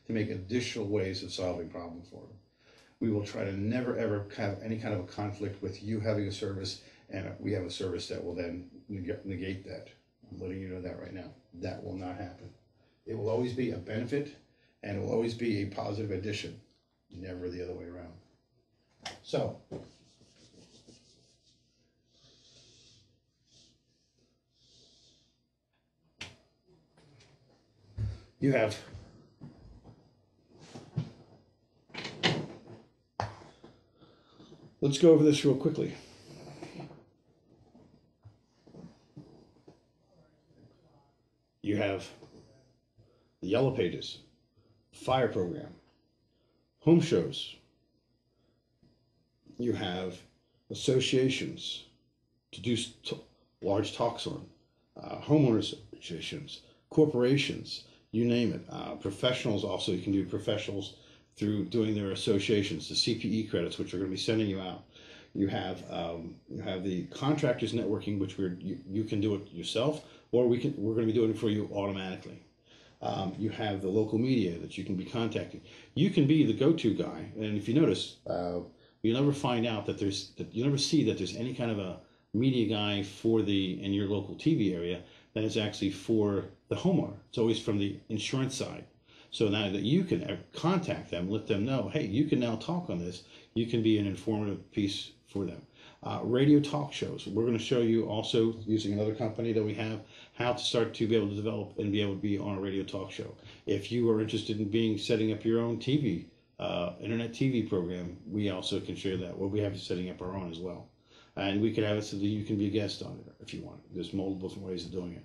to make additional ways of solving problems for them. We will try to never ever have any kind of a conflict with you having a service and we have a service that will then negate that. I'm letting you know that right now. That will not happen. It will always be a benefit and it will always be a positive addition, never the other way around. So, you have let's go over this real quickly. You have the Yellow Pages, Fire Program, home shows. You have associations to do large talks on, homeowners associations, corporations, you name it. Professionals also, you can do professionals through doing their associations, the CPE credits, which are going to be sending you out. You have the contractors networking, which you can do it yourself, or we're going to be doing it for you automatically. You have the local media that you can be contacting. You can be the go-to guy, and if you notice, you never find out that you never see that there's any kind of a media guy in your local TV area that is actually for the homeowner. It's always from the insurance side. So now that you can contact them, let them know, hey, you can now talk on this. You can be an informative piece for them. Radio talk shows. We're going to show you also, using another company that we have, how to start to be able to develop and be able to be on a radio talk show. If you are interested in setting up your own TV, internet TV program, we also can share that. We'll be having setting up our own as well. And we can have it so that you can be a guest on it if you want. There's multiple different ways of doing it.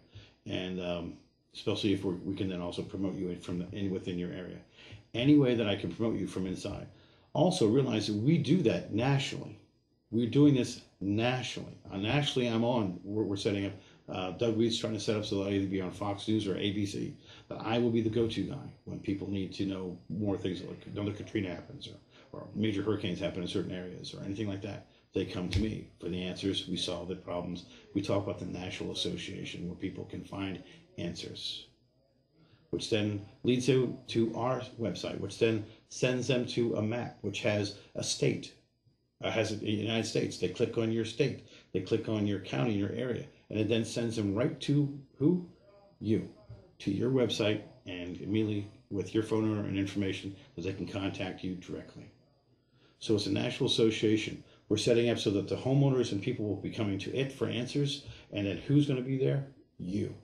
And especially if we can then also promote you within your area. Any way that I can promote you from inside. Also realize that we do that nationally. We're doing this nationally. Nationally, we're setting up, Doug Weed's trying to set up so that I'll either be on Fox News or ABC, that I will be the go-to guy when people need to know more things, like another Katrina happens or major hurricanes happen in certain areas or anything like that. They come to me for the answers. We solve the problems. We talk about the National Association where people can find answers, which then leads to our website, which then sends them to a map, which has a state, has the United States. They click on your state, they click on your county, your area, and it then sends them right to who? You, to your website, and immediately with your phone number and information that they can contact you directly. So it's a national association. We're setting up so that the homeowners and people will be coming to it for answers, and then who's going to be there? You.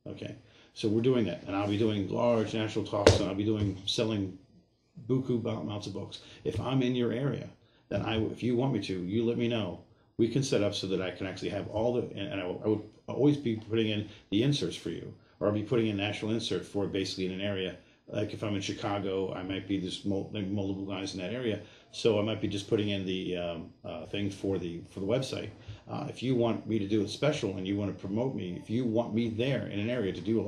Okay, so we're doing that, and I'll be doing large national talks, and I'll be selling buku amounts of books. If I'm in your area, then if you want me to, you let me know. We can set up so that I can actually have and I would always be putting in the inserts for you, or I'll be putting in national insert for basically in an area. Like if I'm in Chicago, I might be multiple guys in that area, so I might be just putting in the thing for the website. If you want me to do a special and you want to promote me, if you want me there in an area to do a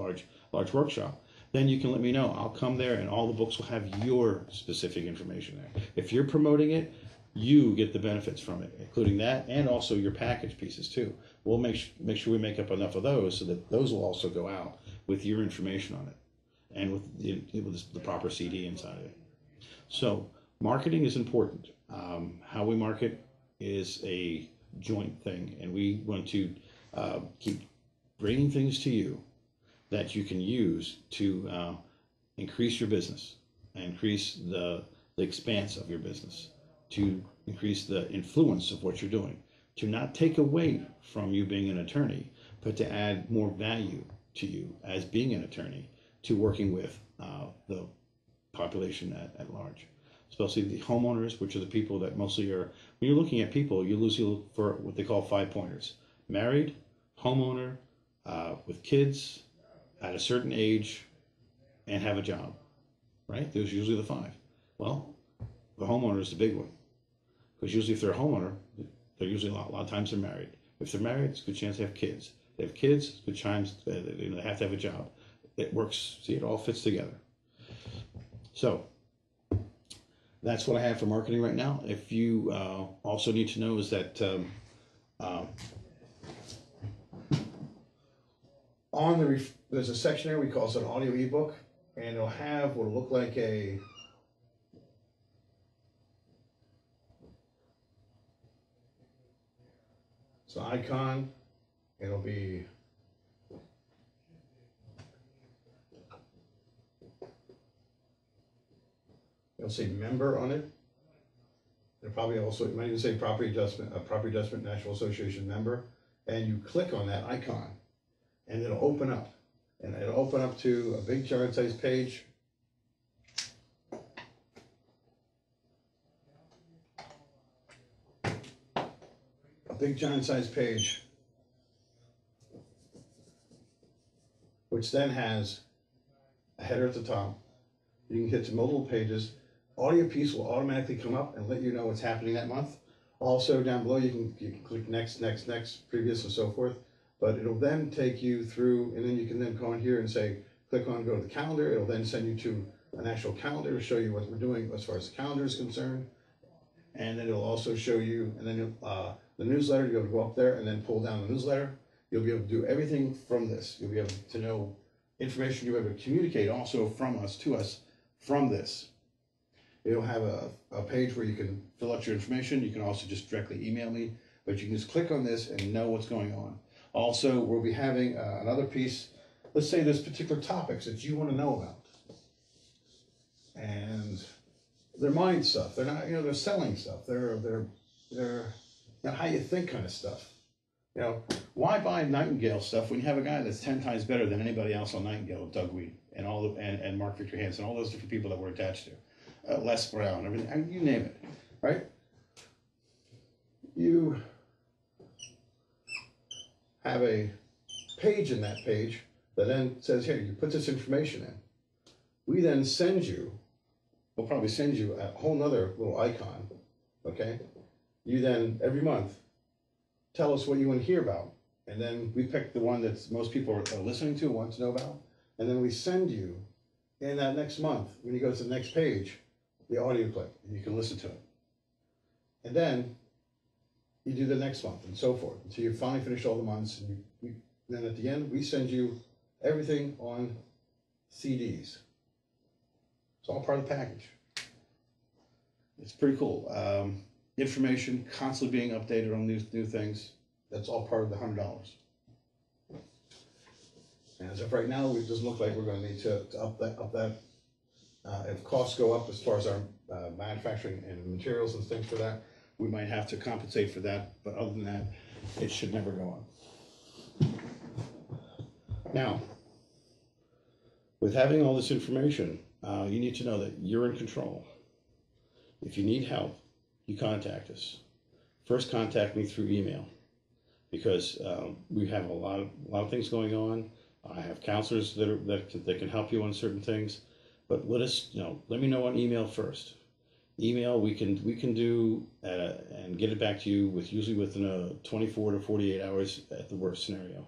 large workshop, then you can let me know. I'll come there, and all the books will have your specific information there. If you're promoting it, you get the benefits from it, including that, and also your package pieces too. We'll make sure we make up enough of those so that those will also go out with your information on it, and with the proper CD inside of it. So marketing is important. How we market is a joint thing, and we want to keep bringing things to you that you can use to increase your business, increase the expanse of your business, to increase the influence of what you're doing, to not take away from you being an attorney, but to add more value to you as being an attorney, to working with the population at large, especially the homeowners, which are the people that mostly are, when you're looking at people, you look for what they call 5 pointers: married, homeowner, with kids, at a certain age, and have a job, right? Those are usually the 5. Well, the homeowner is the big one, because usually if they're a homeowner, they're usually a lot of times they're married. If they're married, it's a good chance they have kids. If they have kids, it's a good chance they have to have a job. It works. See, it all fits together. So that's what I have for marketing right now. If you also need to know is that there's a section there we call it an audio ebook, and it'll have what'll look like a icon. It'll be it'll say member on it. It'll probably also, it might even say Property Adjustment National Association member, and you click on that icon and it'll open up, and it'll open up to a big giant size page. A big giant size page, which then has a header at the top. You can hit to multiple pages. Audio piece will automatically come up and let you know what's happening that month. Also down below you can click next, previous, and so forth. But it'll then take you through, and then you can then go in here and say, click on go to the calendar. It'll then send you to an actual calendar to show you what we're doing as far as the calendar is concerned. And then it'll also show you, and then the newsletter, you'll be able to go up there and then pull down the newsletter. You'll be able to do everything from this. You'll be able to know information, you'll be able to communicate also from us to us from this. It'll have a page where you can fill out your information. You can also just directly email me, but you can just click on this and know what's going on. Also, we'll be having another piece. Let's say there's particular topics that you want to know about. And they're mind stuff. They're not, they're selling stuff. They're how you think kind of stuff. Why buy Nightingale stuff when you have a guy that's 10 times better than anybody else on Nightingale, Doug Weed, and and Mark Victor Hansen, all those different people that we're attached to. Les Brown, everything, you name it, right? You have a page in that page that then says, here, you put this information in. We then send you, we'll probably send you a whole nother little icon, okay? You then, every month, tell us what you want to hear about. And then we pick the one that most people are listening to, want to know about. And then we send you, in that next month, when you go to the next page, the audio clip, and you can listen to it. And then you do the next month, and so forth, until you finally finish all the months. And then at the end, we send you everything on CDs. It's all part of the package. It's pretty cool. Information constantly being updated on new things. That's all part of the $100. And as of right now, it doesn't look like we're going to need to up that. If costs go up as far as our manufacturing and materials and things for that, we might have to compensate for that. But other than that, it should never go up. Now, with having all this information, you need to know that you're in control. If you need help, you contact us. First, contact me through email, because we have a lot of things going on. I have counselors that can help you on certain things, but let me know on email first. Email we can do and get it back to you usually within 24 to 48 hours at the worst scenario.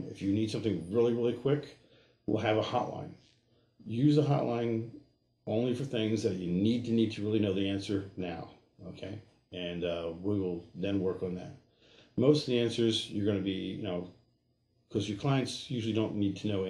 If you need something really quick, we'll have a hotline. Use the hotline only for things that you need to really know the answer now, okay? And we will then work on that. Most of the answers you're going to be, because your clients usually don't need to know